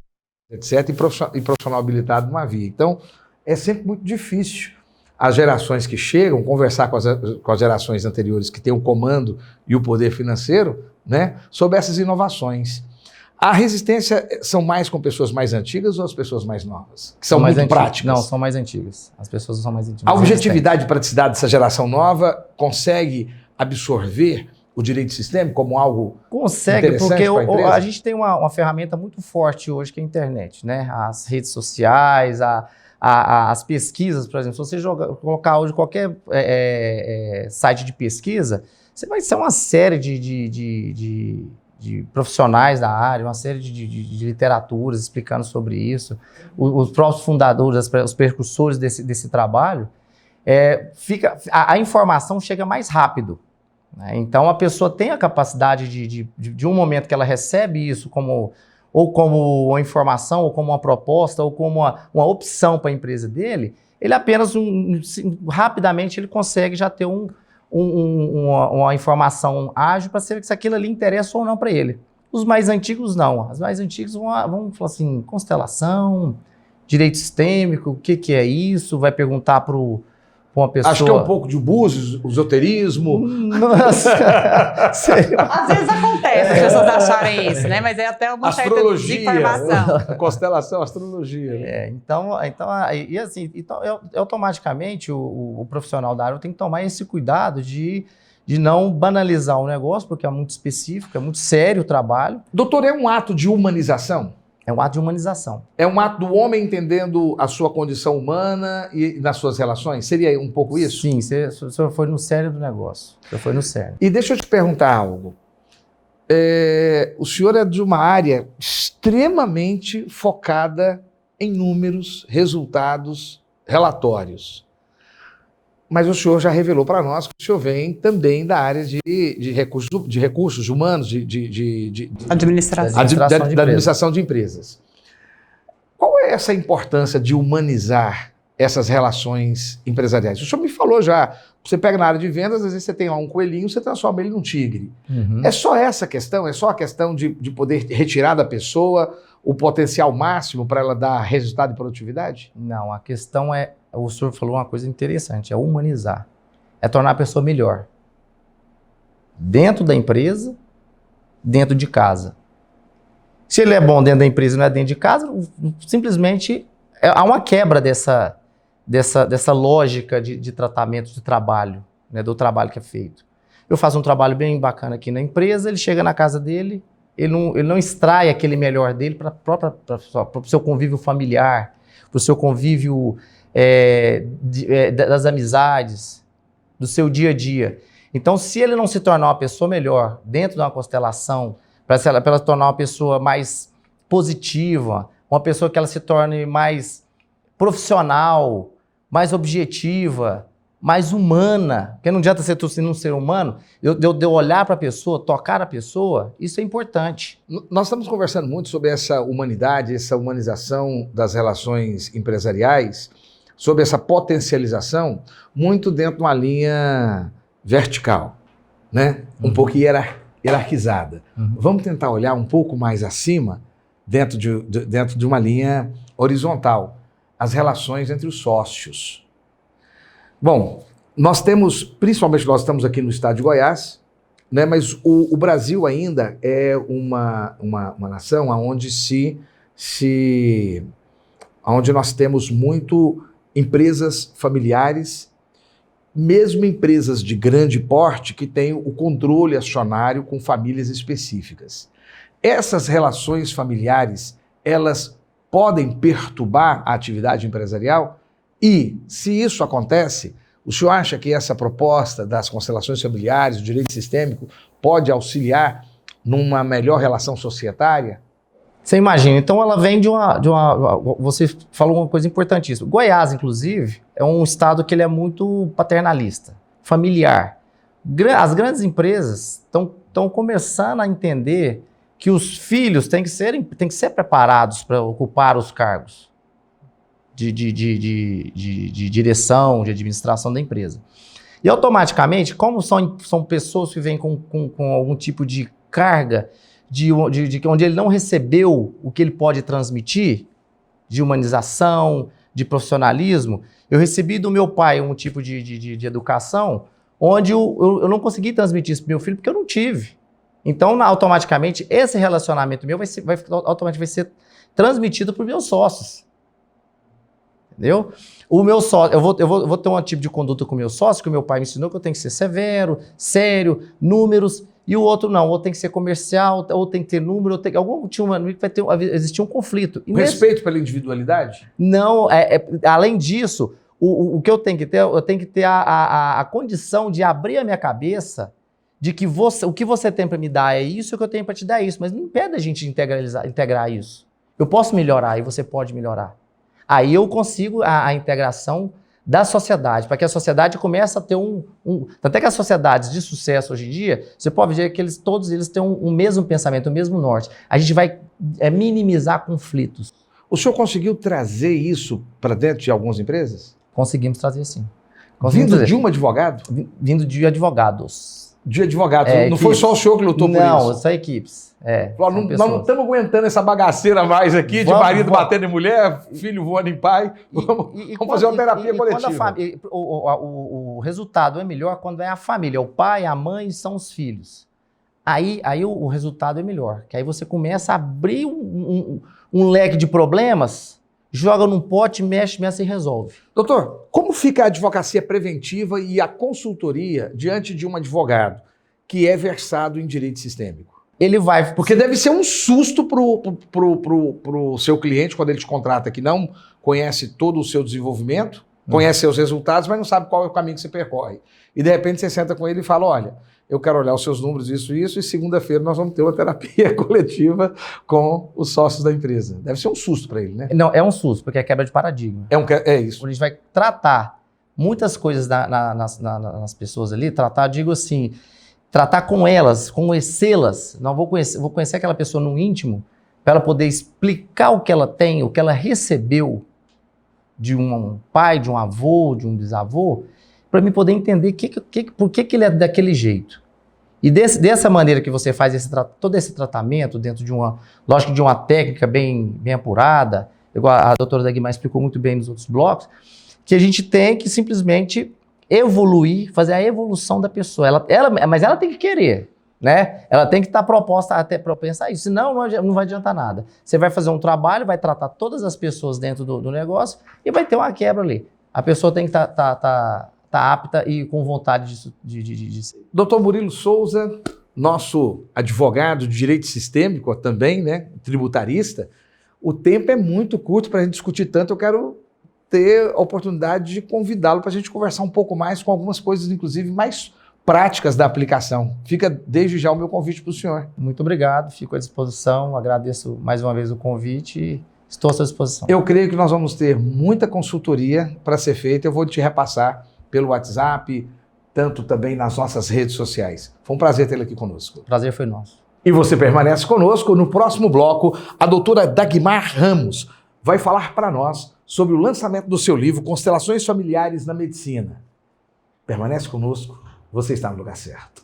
etc. E profissional habilitado não havia. Então, é sempre muito difícil as gerações que chegam, conversar com as gerações anteriores que têm o comando e o poder financeiro, né, sobre essas inovações. A resistência são mais com pessoas mais antigas ou as pessoas mais novas? Que são muito práticas? Não, são mais antigas. As pessoas são mais antigas. A objetividade e praticidade dessa geração nova consegue absorver o direito sistêmico como algo consegue, porque a gente tem uma ferramenta muito forte hoje que é a internet, né? As redes sociais, as pesquisas, por exemplo, se você colocar hoje qualquer site de pesquisa, você vai ser uma série de profissionais da área, uma série de literaturas explicando sobre isso. Os próprios fundadores, os precursores desse trabalho, a informação chega mais rápido. Né? Então, a pessoa tem a capacidade de um momento que ela recebe isso como uma informação, ou como uma proposta, ou como uma opção para a empresa dele, ele apenas, rapidamente, ele consegue já ter uma informação ágil para saber se aquilo ali interessa ou não para ele. Os mais antigos, não. Os mais antigos vão falar assim, constelação, direito sistêmico, o que é isso? Vai perguntar para o uma pessoa... Acho que é um pouco de búzios, esoterismo. Nossa! Às vezes acontece as pessoas acharem isso, né? Mas é até uma certa desinformação. Constelação, astrologia. Né? Então, automaticamente o profissional da área tem que tomar esse cuidado de não banalizar o negócio, porque é muito específico, é muito sério o trabalho. Doutor, é um ato de humanização? É um ato de humanização. É um ato do homem entendendo a sua condição humana e nas suas relações? Seria um pouco isso? Sim, o senhor foi no cerne do negócio. O senhor foi no cerne. E deixa eu te perguntar algo. O senhor é de uma área extremamente focada em números, resultados, relatórios. Mas o senhor já revelou para nós que o senhor vem também da área de recursos humanos, Administração. da administração de empresas. Qual é essa importância de humanizar essas relações empresariais? O senhor me falou já, você pega na área de vendas, às vezes você tem lá um coelhinho, você transforma ele num tigre. Uhum. É só essa questão? É só a questão de poder retirar da pessoa o potencial máximo para ela dar resultado e produtividade? Não, a questão é, o senhor falou uma coisa interessante, é humanizar. É tornar a pessoa melhor. Dentro da empresa, dentro de casa. Se ele é bom dentro da empresa e não é dentro de casa, simplesmente há uma quebra dessa lógica de tratamento de trabalho, né, do trabalho que é feito. Eu faço um trabalho bem bacana aqui na empresa, ele chega na casa dele, ele não extrai aquele melhor dele para o seu convívio familiar, para o seu convívio das amizades, do seu dia a dia. Então, se ele não se tornar uma pessoa melhor dentro de uma constelação, para ela tornar uma pessoa mais positiva, uma pessoa que ela se torne mais profissional, mais objetiva, mais humana, porque não adianta ser tudo um ser humano, eu olhar para a pessoa, tocar a pessoa, isso é importante. Nós estamos conversando muito sobre essa humanidade, essa humanização das relações empresariais, sobre essa potencialização, muito dentro de uma linha vertical, né? Um pouco hierarquizada. Uhum. Vamos tentar olhar um pouco mais acima, dentro de uma linha horizontal, as relações entre os sócios. Bom, principalmente nós estamos aqui no estado de Goiás, né, mas o Brasil ainda é uma nação onde onde nós temos muito empresas familiares, mesmo empresas de grande porte que têm o controle acionário com famílias específicas. Essas relações familiares, elas podem perturbar a atividade empresarial? E, se isso acontece, o senhor acha que essa proposta das constelações familiares, do direito sistêmico, pode auxiliar numa melhor relação societária? Você imagina, então ela vem de uma... Você falou uma coisa importantíssima. Goiás, inclusive, é um estado que ele é muito paternalista, familiar. As grandes empresas estão começando a entender que os filhos têm que ser preparados para ocupar os cargos de direção, de administração da empresa. E automaticamente, como são pessoas que vêm com algum tipo de carga, onde ele não recebeu o que ele pode transmitir, de humanização, de profissionalismo, eu recebi do meu pai um tipo de educação onde eu não consegui transmitir isso para meu filho porque eu não tive. Então, automaticamente, esse relacionamento meu vai ser transmitido para os meus sócios. Entendeu? O meu sócio, eu vou ter um tipo de conduta com o meu sócio, que o meu pai me ensinou que eu tenho que ser severo, sério, números, e o outro não, ou tem que ser comercial, ou tem que ter número, algum tipo vai existir um conflito. E respeito pela individualidade? Não, além disso, o que eu tenho que ter a condição de abrir a minha cabeça de que o que você tem para me dar é isso e o que eu tenho para te dar é isso, mas não impede a gente de integrar isso. Eu posso melhorar e você pode melhorar. Aí eu consigo a integração da sociedade, para que a sociedade comece a ter até que as sociedades de sucesso hoje em dia, você pode ver que todos eles têm um mesmo pensamento, o mesmo norte. A gente vai minimizar conflitos. O senhor conseguiu trazer isso para dentro de algumas empresas? Conseguimos trazer sim. Vindo de um advogado? Vindo de advogados. De advogados. É, não foi só o senhor que lutou por isso? Não, são equipes. Nós não estamos aguentando essa bagaceira mais aqui, de marido batendo em mulher, filho voando em pai. Vamos fazer uma terapia coletiva. O resultado é melhor quando é a família, o pai, a mãe e são os filhos. Aí o resultado é melhor, que aí você começa a abrir um leque de problemas, joga num pote, mexe e resolve. Doutor, como fica a advocacia preventiva e a consultoria diante de um advogado que é versado em direito sistêmico? Ele vai... Porque deve ser um susto pro seu cliente quando ele te contrata, que não conhece todo o seu desenvolvimento, conhece seus resultados, mas não sabe qual é o caminho que você percorre. E de repente você senta com ele e fala, olha, eu quero olhar os seus números, isso, e segunda-feira nós vamos ter uma terapia coletiva com os sócios da empresa. Deve ser um susto para ele, né? Não, é um susto, porque é quebra de paradigma. É isso. A gente vai tratar muitas coisas nas pessoas ali, digo assim, tratar com elas, conhecê-las. Não vou conhecer aquela pessoa no íntimo, para ela poder explicar o que ela tem, o que ela recebeu de um pai, de um avô, de um bisavô, para mim poder entender por que ele é daquele jeito. E dessa maneira que você faz todo esse tratamento dentro de uma técnica bem apurada, igual a doutora Dagmar explicou muito bem nos outros blocos, que a gente tem que simplesmente evoluir, fazer a evolução da pessoa. Mas ela tem que querer, né? Ela tem que estar proposta até para pensar isso, senão não vai adiantar nada. Você vai fazer um trabalho, vai tratar todas as pessoas dentro do negócio e vai ter uma quebra ali. A pessoa tem que estar apta e com vontade de ser. Doutor Murilo Souza, nosso advogado de direito sistêmico também, né, tributarista, o tempo é muito curto para a gente discutir tanto, eu quero ter a oportunidade de convidá-lo para a gente conversar um pouco mais com algumas coisas, inclusive, mais práticas da aplicação. Fica desde já o meu convite para o senhor. Muito obrigado, fico à disposição, agradeço mais uma vez o convite e estou à sua disposição. Eu creio que nós vamos ter muita consultoria para ser feita, eu vou te repassar pelo WhatsApp, tanto também nas nossas redes sociais. Foi um prazer tê-lo aqui conosco. O prazer foi nosso. E você permanece conosco. No próximo bloco, a doutora Dagmar Ramos vai falar para nós sobre o lançamento do seu livro Constelações Familiares na Medicina. Permanece conosco, você está no lugar certo.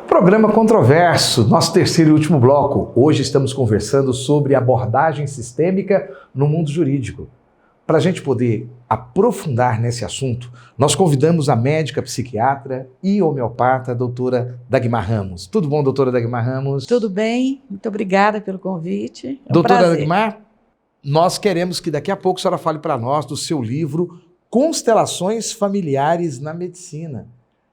Programa Controverso, nosso terceiro e último bloco. Hoje estamos conversando sobre abordagem sistêmica no mundo jurídico. Para a gente poder aprofundar nesse assunto, nós convidamos a médica psiquiatra e homeopata, a doutora Dagmar Ramos. Tudo bom, doutora Dagmar Ramos? Tudo bem, muito obrigada pelo convite. É um doutora prazer. Dagmar, nós queremos que daqui a pouco a senhora fale para nós do seu livro Constelações Familiares na Medicina.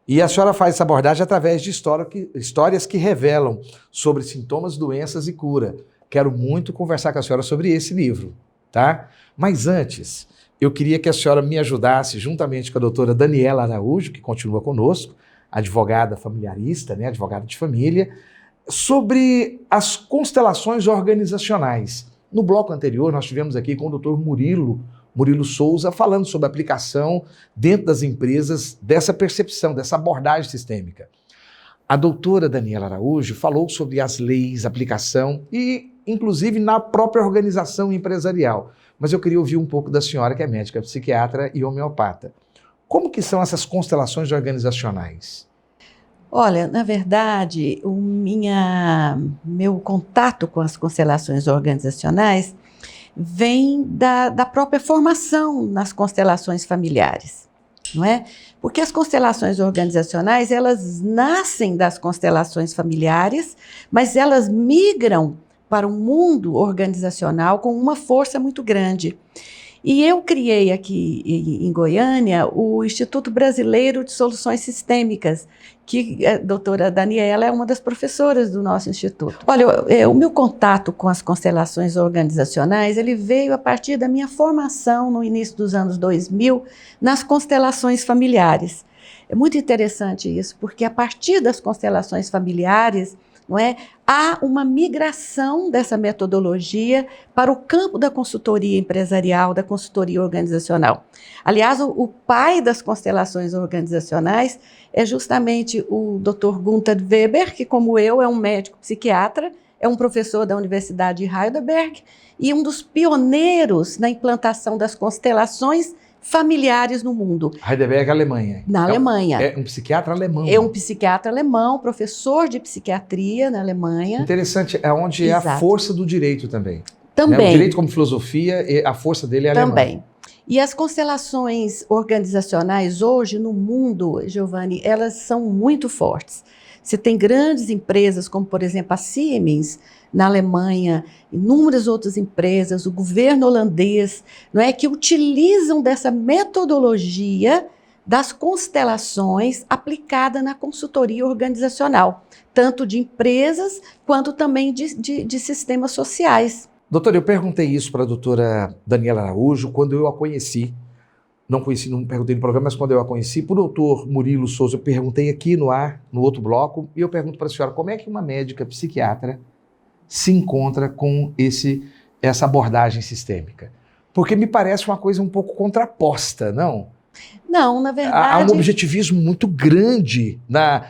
E a senhora faz essa abordagem através de histórias que revelam sobre sintomas, doenças e cura. Quero muito conversar com a senhora sobre esse livro, tá? Mas antes, eu queria que a senhora me ajudasse, juntamente com a doutora Daniela Araújo, que continua conosco, advogada familiarista, né, advogada de família, sobre as constelações organizacionais. No bloco anterior, nós tivemos aqui com o doutor Murilo Souza, falando sobre a aplicação dentro das empresas dessa percepção, dessa abordagem sistêmica. A doutora Daniela Araújo falou sobre as leis, aplicação e, inclusive, na própria organização empresarial. mas eu queria ouvir um pouco da senhora, que é médica, psiquiatra e homeopata. Como que são essas constelações organizacionais? Olha, na verdade, meu contato com as constelações organizacionais vem da própria formação nas constelações familiares, não é? Porque as constelações organizacionais, elas nascem das constelações familiares, mas elas migram para o mundo organizacional com uma força muito grande. E eu criei aqui em Goiânia o Instituto Brasileiro de Soluções Sistêmicas, que a doutora Daniela é uma das professoras do nosso instituto. Olha, o meu contato com as constelações organizacionais, ele veio a partir da minha formação no início dos anos 2000 nas constelações familiares. É muito interessante isso, porque a partir das constelações familiares, não é? Há uma migração dessa metodologia para o campo da consultoria empresarial, da consultoria organizacional. Aliás, o pai das constelações organizacionais é justamente o Dr. Gunther Weber, que, como eu, é um médico psiquiatra, é um professor da Universidade de Heidelberg e um dos pioneiros na implantação das constelações familiares no mundo. Heidelberg, Alemanha. Na Alemanha. É um psiquiatra alemão. É um psiquiatra alemão, professor de psiquiatria na Alemanha. Interessante, é onde é a força do direito também. Também. Né? O direito como filosofia, a força dele é alemã. Também. E as constelações organizacionais hoje no mundo, Giovanni, elas são muito fortes. Você tem grandes empresas, como por exemplo a Siemens, na Alemanha, inúmeras outras empresas, o governo holandês, não é, que utilizam dessa metodologia das constelações aplicada na consultoria organizacional, tanto de empresas quanto também de sistemas sociais. Doutora, eu perguntei isso para a doutora Daniela Araújo quando eu a conheci. Não perguntei no programa, mas quando eu a conheci, para o doutor Murilo Souza, eu perguntei aqui no ar, no outro bloco, e eu pergunto para a senhora, como é que uma médica psiquiatra se encontra com essa abordagem sistêmica? Porque me parece uma coisa um pouco contraposta, não? Não, na verdade... Há um objetivismo muito grande na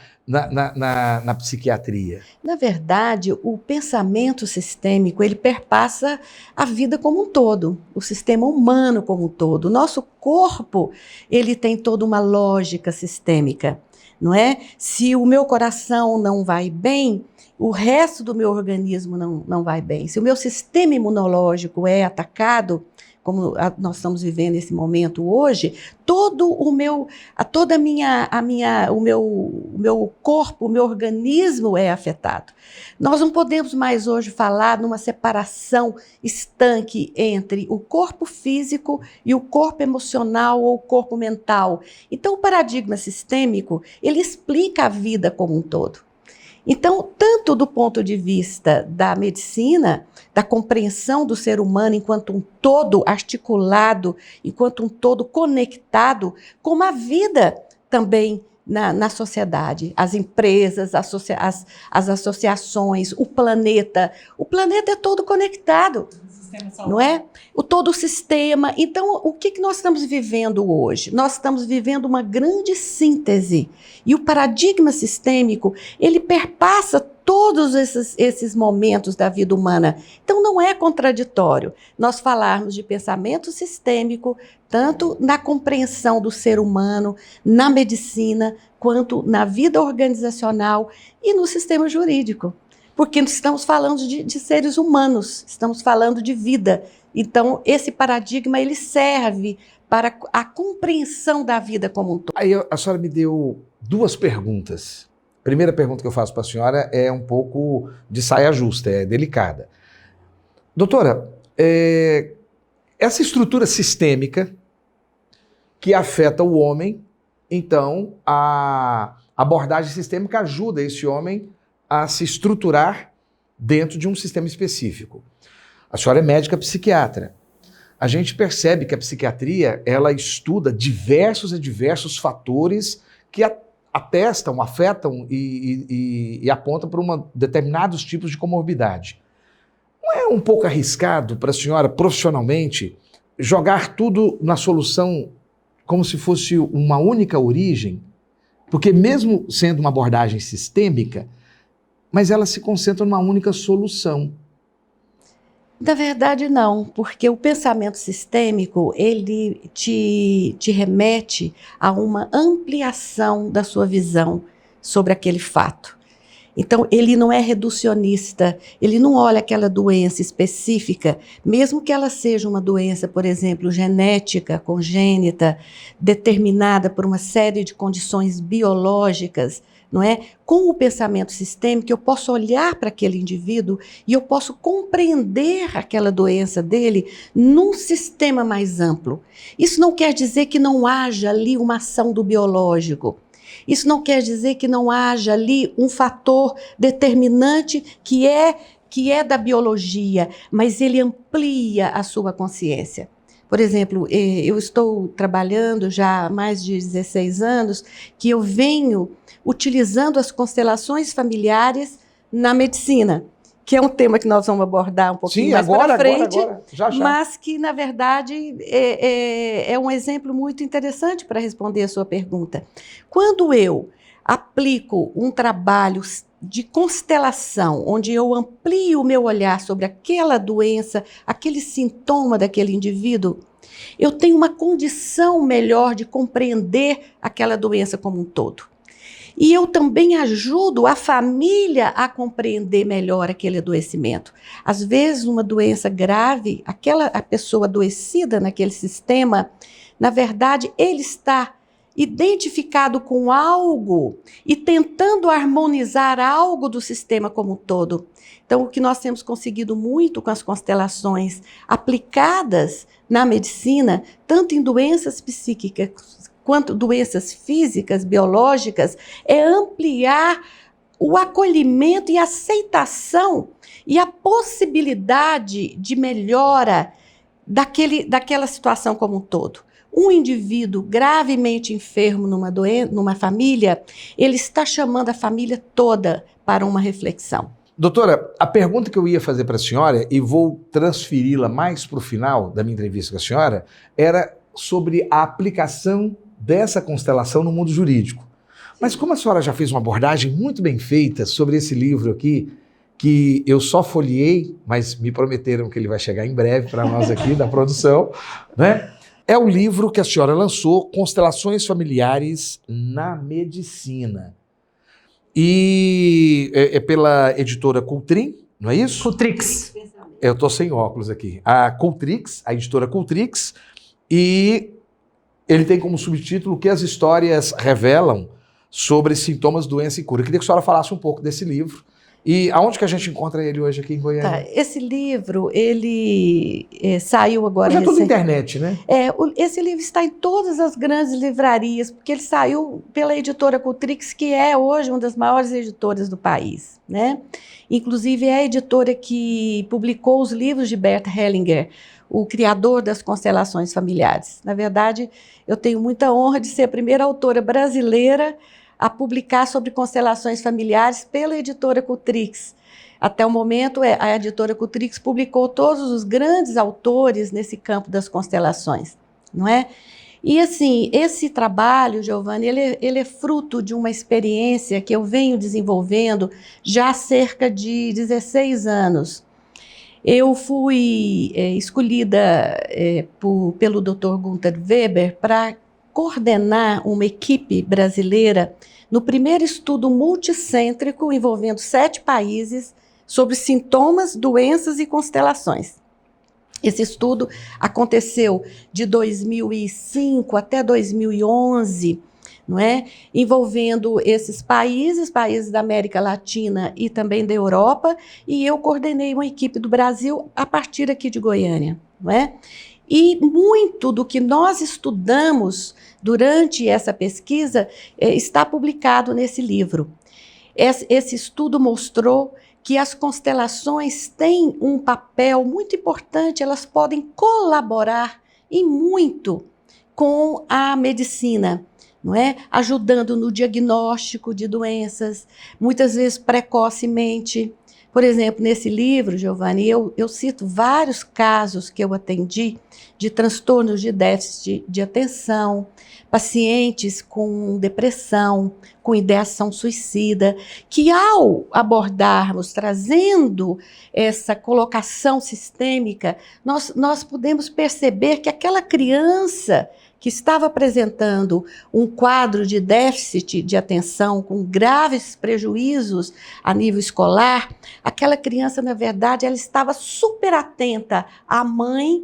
psiquiatria. Na verdade, o pensamento sistêmico, ele perpassa a vida como um todo, o sistema humano como um todo. O nosso corpo, ele tem toda uma lógica sistêmica, não é? Se o meu coração não vai bem, o resto do meu organismo não vai bem. Se o meu sistema imunológico é atacado, como nós estamos vivendo esse momento hoje, todo o meu corpo, o meu organismo é afetado. Nós não podemos mais hoje falar numa separação estanque entre o corpo físico e o corpo emocional ou o corpo mental. Então, o paradigma sistêmico, ele explica a vida como um todo. Então, tanto do ponto de vista da medicina, da compreensão do ser humano enquanto um todo articulado, enquanto um todo conectado, como a vida também na sociedade, as empresas, as associações, o planeta. O planeta é todo conectado, não é? Todo o sistema. Então, o que nós estamos vivendo hoje? Nós estamos vivendo uma grande síntese. E o paradigma sistêmico, ele perpassa todos esses momentos da vida humana. Então, não é contraditório nós falarmos de pensamento sistêmico, tanto na compreensão do ser humano, na medicina, quanto na vida organizacional e no sistema jurídico. Porque estamos falando de seres humanos, estamos falando de vida. Então, esse paradigma, ele serve para a compreensão da vida como um todo. Aí a senhora me deu duas perguntas. A primeira pergunta que eu faço para a senhora é um pouco de saia justa, é delicada. Doutora, essa estrutura sistêmica que afeta o homem, então a abordagem sistêmica ajuda esse homem a se estruturar dentro de um sistema específico. A senhora é médica psiquiatra. A gente percebe que a psiquiatria, ela estuda diversos fatores que atestam, afetam e apontam para determinados tipos de comorbidade. Não é um pouco arriscado para a senhora, profissionalmente, jogar tudo na solução como se fosse uma única origem? Porque mesmo sendo uma abordagem sistêmica, mas ela se concentra numa única solução. Na verdade, não, porque o pensamento sistêmico, ele te remete a uma ampliação da sua visão sobre aquele fato. Então, ele não é reducionista, ele não olha aquela doença específica, mesmo que ela seja uma doença, por exemplo, genética, congênita, determinada por uma série de condições biológicas, não é? Com o pensamento sistêmico, eu posso olhar para aquele indivíduo e eu posso compreender aquela doença dele num sistema mais amplo. Isso não quer dizer que não haja ali uma ação do biológico. Isso não quer dizer que não haja ali um fator determinante que é da biologia, mas ele amplia a sua consciência. Por exemplo, eu estou trabalhando já há mais de 16 anos que eu venho utilizando as constelações familiares na medicina, que é um tema que nós vamos abordar um pouquinho mais para frente, já. Mas que, na verdade, é um exemplo muito interessante para responder a sua pergunta. Quando eu aplico um trabalho de constelação, onde eu amplio o meu olhar sobre aquela doença, aquele sintoma daquele indivíduo, eu tenho uma condição melhor de compreender aquela doença como um todo. E eu também ajudo a família a compreender melhor aquele adoecimento. Às vezes, uma doença grave, a pessoa adoecida naquele sistema, na verdade, ele está identificado com algo e tentando harmonizar algo do sistema como um todo. Então, o que nós temos conseguido muito com as constelações aplicadas na medicina, tanto em doenças psíquicas quanto doenças físicas, biológicas, é ampliar o acolhimento e aceitação e a possibilidade de melhora daquela situação como um todo. Um indivíduo gravemente enfermo numa família, ele está chamando a família toda para uma reflexão. Doutora, a pergunta que eu ia fazer para a senhora, e vou transferi-la mais para o final da minha entrevista com a senhora, era sobre a aplicação dessa constelação no mundo jurídico. Mas como a senhora já fez uma abordagem muito bem feita sobre esse livro aqui, que eu só folheei, mas me prometeram que ele vai chegar em breve para nós aqui da produção, né? É o livro que a senhora lançou, Constelações Familiares na Medicina. E é pela editora Cultrim, não é isso? Cultrix. Eu estou sem óculos aqui. A Cultrix, a editora Cultrix, e ele tem como subtítulo o que as histórias revelam sobre sintomas, doença e cura. Eu queria que a senhora falasse um pouco desse livro. E aonde que a gente encontra ele hoje aqui em Goiânia? Tá, esse livro, ele saiu agora... Mas é tudo internet, né? Esse livro está em todas as grandes livrarias, porque ele saiu pela editora Cultrix, que é hoje uma das maiores editoras do país, né? Inclusive é a editora que publicou os livros de Bert Hellinger, o criador das constelações familiares. Na verdade, eu tenho muita honra de ser a primeira autora brasileira a publicar sobre constelações familiares pela editora Cultrix. Até o momento, a editora Cultrix publicou todos os grandes autores nesse campo das constelações, não é? E assim, esse trabalho, Giovanni, ele é fruto de uma experiência que eu venho desenvolvendo já há cerca de 16 anos. Eu fui escolhida pelo Dr. Gunther Weber para coordenar uma equipe brasileira no primeiro estudo multicêntrico envolvendo 7 países sobre sintomas, doenças e constelações. Esse estudo aconteceu de 2005 até 2011, não é? Envolvendo esses países da América Latina e também da Europa, e eu coordenei uma equipe do Brasil a partir aqui de Goiânia, não é? E muito do que nós estudamos durante essa pesquisa está publicado nesse livro. Esse estudo mostrou que as constelações têm um papel muito importante, elas podem colaborar e muito com a medicina, não é? Ajudando no diagnóstico de doenças, muitas vezes precocemente, Por exemplo, nesse livro, Giovanni, eu cito vários casos que eu atendi de transtornos de déficit de atenção, pacientes com depressão, com ideação suicida, que ao abordarmos, trazendo essa colocação sistêmica, nós podemos perceber que aquela criança que estava apresentando um quadro de déficit de atenção com graves prejuízos a nível escolar, aquela criança, na verdade, ela estava super atenta à mãe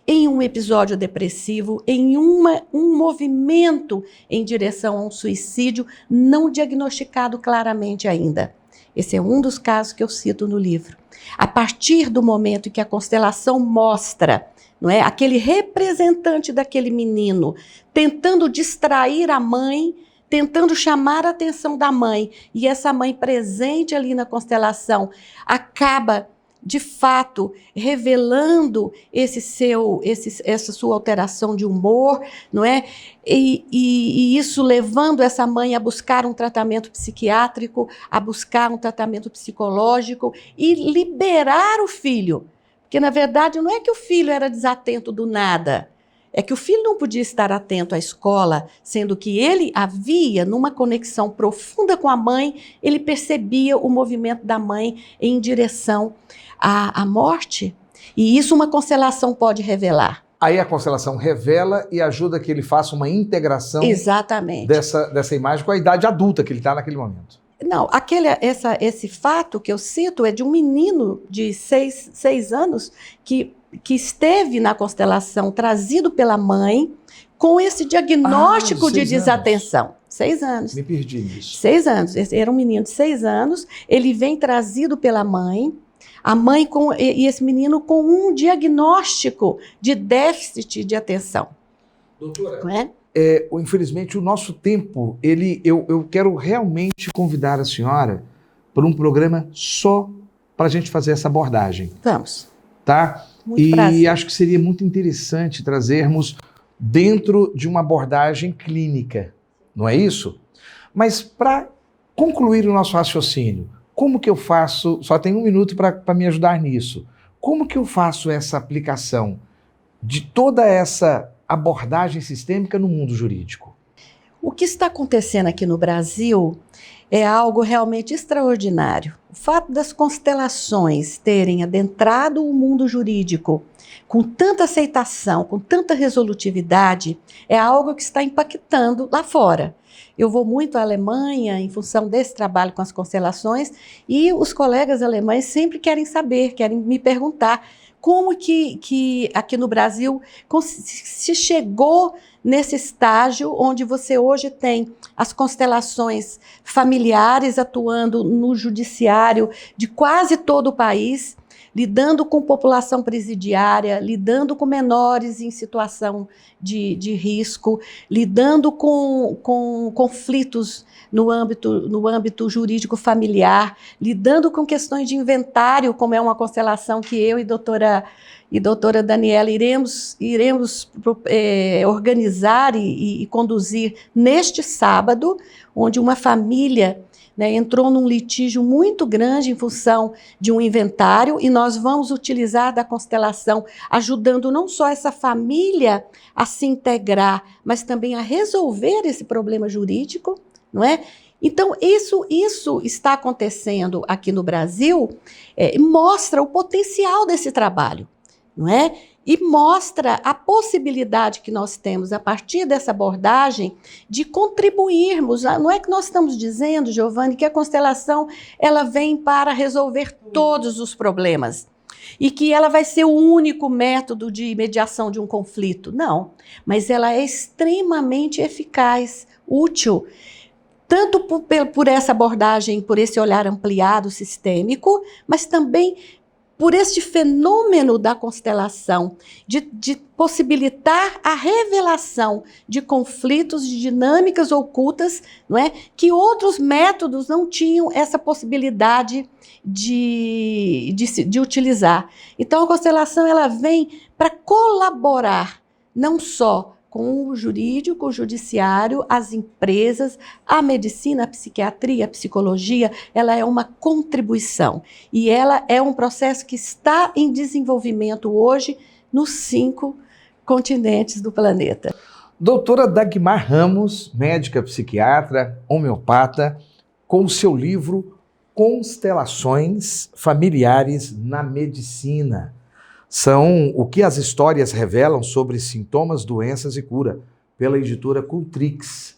em um episódio depressivo, em um movimento em direção a um suicídio não diagnosticado claramente ainda. Esse é um dos casos que eu cito no livro. A partir do momento em que a constelação mostra, não é, aquele representante daquele menino tentando distrair a mãe, tentando chamar a atenção da mãe, e essa mãe presente ali na constelação acaba de fato revelando essa sua alteração de humor, não é? E isso levando essa mãe a buscar um tratamento psiquiátrico, a buscar um tratamento psicológico e liberar o filho. Porque, na verdade, não é que o filho era desatento do nada, é que o filho não podia estar atento à escola, sendo que ele havia, numa conexão profunda com a mãe, ele percebia o movimento da mãe em direção à morte. E isso uma constelação pode revelar. Aí a constelação revela e ajuda que ele faça uma integração Exatamente. dessa imagem com a idade adulta que ele está naquele momento. Não, esse fato que eu cito é de um menino de 6 anos que esteve na constelação, trazido pela mãe, com esse diagnóstico de desatenção. 6 anos. Me perdi nisso. 6 anos. Esse era um menino de 6 anos, ele vem trazido pela mãe, a mãe e esse menino com um diagnóstico de déficit de atenção. Doutora, não é? Infelizmente o nosso tempo, eu quero realmente convidar a senhora para um programa só para a gente fazer essa abordagem. Vamos. Tá? Muito prazer. Acho que seria muito interessante trazermos dentro de uma abordagem clínica, não é isso? Mas para concluir o nosso raciocínio, como que eu faço, só tem 1 minuto para me ajudar nisso, como que eu faço essa aplicação de toda essa abordagem sistêmica no mundo jurídico? O que está acontecendo aqui no Brasil é algo realmente extraordinário. O fato das constelações terem adentrado o mundo jurídico com tanta aceitação, com tanta resolutividade, é algo que está impactando lá fora. Eu vou muito à Alemanha em função desse trabalho com as constelações e os colegas alemães sempre querem saber, querem me perguntar como que aqui no Brasil se chegou nesse estágio onde você hoje tem as constelações familiares atuando no judiciário de quase todo o país, lidando com população presidiária, lidando com menores em situação de risco, lidando com conflitos no âmbito jurídico familiar, lidando com questões de inventário, como é uma constelação que eu e doutora Daniela iremos organizar e conduzir neste sábado, onde uma família entrou num litígio muito grande em função de um inventário e nós vamos utilizar da constelação, ajudando não só essa família a se integrar, mas também a resolver esse problema jurídico, não é? Então, isso está acontecendo aqui no Brasil, mostra o potencial desse trabalho, não é? E mostra a possibilidade que nós temos, a partir dessa abordagem, de contribuirmos. Não é que nós estamos dizendo, Giovanni, que a constelação ela vem para resolver todos os problemas e que ela vai ser o único método de mediação de um conflito. Não, mas ela é extremamente eficaz, útil, tanto por essa abordagem, por esse olhar ampliado sistêmico, mas também por este fenômeno da constelação, de possibilitar a revelação de conflitos, de dinâmicas ocultas, não é? Que outros métodos não tinham essa possibilidade de utilizar. Então, a constelação ela vem para colaborar, não só com o jurídico, o judiciário, as empresas, a medicina, a psiquiatria, a psicologia, ela é uma contribuição. E ela é um processo que está em desenvolvimento hoje nos 5 continentes do planeta. Doutora Dagmar Ramos, médica psiquiatra, homeopata, com o seu livro Constelações Familiares na Medicina. São o que as histórias revelam sobre sintomas, doenças e cura, pela editora Cultrix.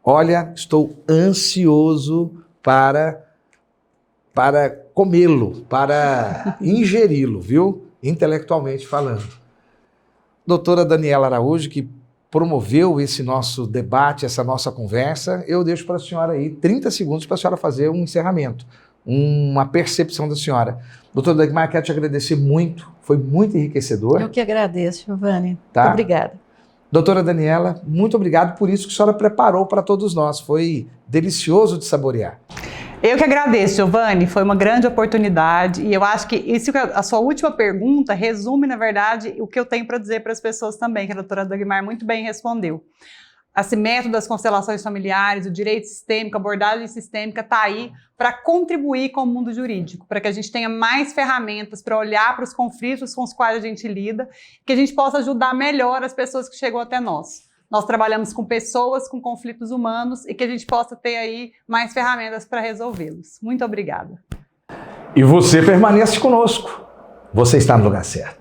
Olha, estou ansioso para comê-lo, para ingeri-lo, viu? Intelectualmente falando. Doutora Daniela Araújo, que promoveu esse nosso debate, essa nossa conversa, eu deixo para a senhora aí 30 segundos para a senhora fazer um encerramento, uma percepção da senhora. Doutora Dagmar, quero te agradecer muito, foi muito enriquecedor. Eu que agradeço, Giovanni. Tá? Muito obrigada. Doutora Daniela, muito obrigado por isso que a senhora preparou para todos nós, foi delicioso de saborear. Eu que agradeço, Giovanni, foi uma grande oportunidade e eu acho que a sua última pergunta resume, na verdade, o que eu tenho para dizer para as pessoas também, que a doutora Dagmar muito bem respondeu. Esse método das constelações familiares, o direito sistêmico, a abordagem sistêmica está aí para contribuir com o mundo jurídico, para que a gente tenha mais ferramentas para olhar para os conflitos com os quais a gente lida, que a gente possa ajudar melhor as pessoas que chegam até nós. Nós trabalhamos com pessoas, com conflitos humanos e que a gente possa ter aí mais ferramentas para resolvê-los. Muito obrigada. E você permanece conosco. Você está no lugar certo.